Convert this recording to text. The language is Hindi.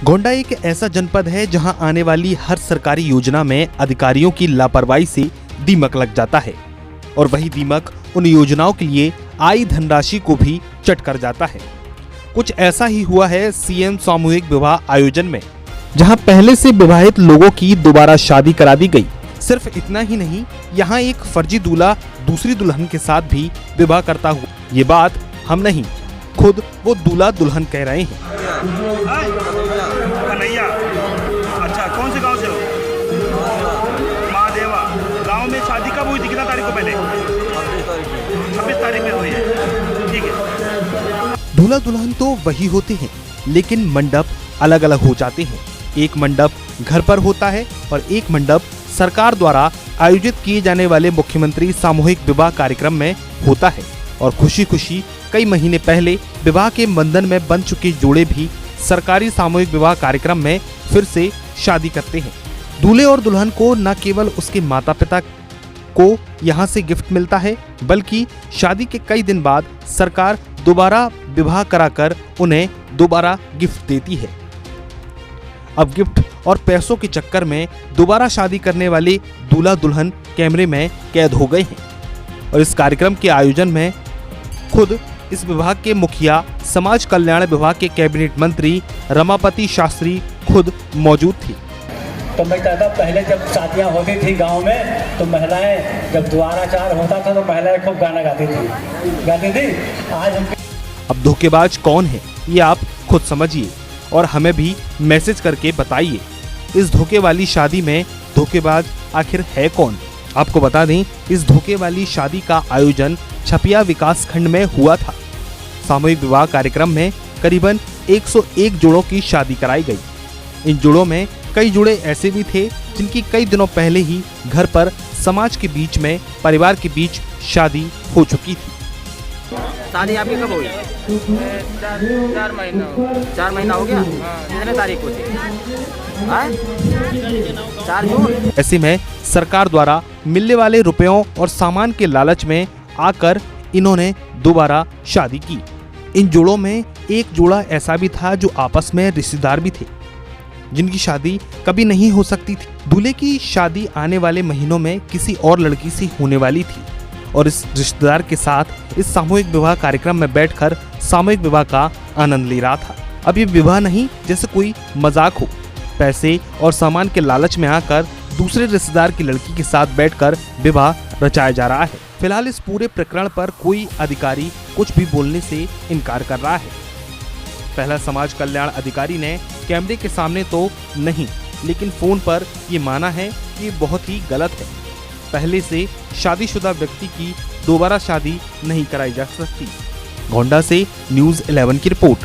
गोंडा एक ऐसा जनपद है जहां आने वाली हर सरकारी योजना में अधिकारियों की लापरवाही से दीमक लग जाता है और वही दीमक उन योजनाओं के लिए आई धनराशि को भी चट कर जाता है। कुछ ऐसा ही हुआ है सीएम सामूहिक विवाह आयोजन में, जहां पहले से विवाहित लोगों की दोबारा शादी करा दी गई। सिर्फ इतना ही नहीं, यहां एक फर्जी दूल्हा दूसरी दुल्हन के साथ भी विवाह करता हुआ। ये बात हम नहीं, खुद वो दूल्हा दुल्हन कह रहे हैं। कन्हैया, अच्छा कौन से गांव से हो? महादेवा। गांव में शादी कब हुई थी, कितना तारीख को पहले? 26 तारीख में हुई है, ठीक है। दूल्हा दुल्हन तो वही होते हैं, लेकिन मंडप अलग अलग हो जाते हैं। एक मंडप घर पर होता है और एक मंडप सरकार द्वारा आयोजित किए जाने वाले मुख्यमंत्री सामूहिक विवाह कार्यक्रम में होता है। और खुशी खुशी कई महीने पहले विवाह के बंधन में बंध चुके जोड़े भी सरकारी सामूहिक विवाह कार्यक्रम में फिर से शादी करते हैं। दूल्हे और दुल्हन को न केवल उसके माता पिता को यहाँ से गिफ्ट मिलता है, बल्कि शादी के कई दिन बाद सरकार दोबारा विवाह कराकर उन्हें दोबारा गिफ्ट देती है। अब गिफ्ट और पैसों के चक्कर में दोबारा शादी करने वाले दूल्हा दुल्हन कैमरे में कैद हो गए हैं। और इस कार्यक्रम के आयोजन में खुद इस विभाग के मुखिया समाज कल्याण विभाग के कैबिनेट मंत्री रमापति शास्त्री खुद मौजूद थी। तो मैं कहता, पहले जब शादियां होती थी गांव में तो महिलाएं, जब द्वाराचार होता था तो महिलाएं खूब गाना गाती थी। आज हम अब धोखेबाज कौन है ये आप खुद समझिए और हमें भी मैसेज करके बताइए, इस धोखे वाली शादी में धोखेबाज आखिर है कौन। आपको बता दें, इस धोखे वाली शादी का आयोजन छपिया विकास खंड में हुआ था। सामूहिक विवाह कार्यक्रम में करीबन 101 जोड़ों की शादी कराई गई। इन जोड़ों में कई जोड़े ऐसे भी थे जिनकी कई दिनों पहले ही घर पर समाज के बीच में, परिवार के बीच शादी हो चुकी थी। शादी आपकी कब हुई? 4 महीना हो गया। कितने तारीख को थी? 4 जून। ऐसे में सरकार द्वारा मिलने वाले रुपयों और सामान के लालच में आकर इन्होंने दोबारा शादी की। इन जोड़ों में एक जोड़ा ऐसा भी था जो आपस में रिश्तेदार भी थे, जिनकी शादी कभी नहीं हो सकती थी। दूल्हे की शादी आने वाले महीनों में किसी और लड़की से होने वाली थी और इस रिश्तेदार के साथ इस सामूहिक विवाह कार्यक्रम में बैठकर सामूहिक विवाह का आनंद ले रहा था। अब ये विवाह नहीं जैसे कोई मजाक हो, पैसे और सामान के लालच में आकर दूसरे रिश्तेदार की लड़की के साथ बैठकर विवाह रचाया जा रहा है। फिलहाल इस पूरे प्रकरण पर कोई अधिकारी कुछ भी बोलने से इनकार कर रहा है। पहला समाज कल्याण अधिकारी ने कैमरे के सामने तो नहीं, लेकिन फोन पर ये माना है कि ये बहुत ही गलत है। पहले से शादीशुदा व्यक्ति की दोबारा शादी नहीं कराई जा सकती। गोंडा से न्यूज़ 11 की रिपोर्ट।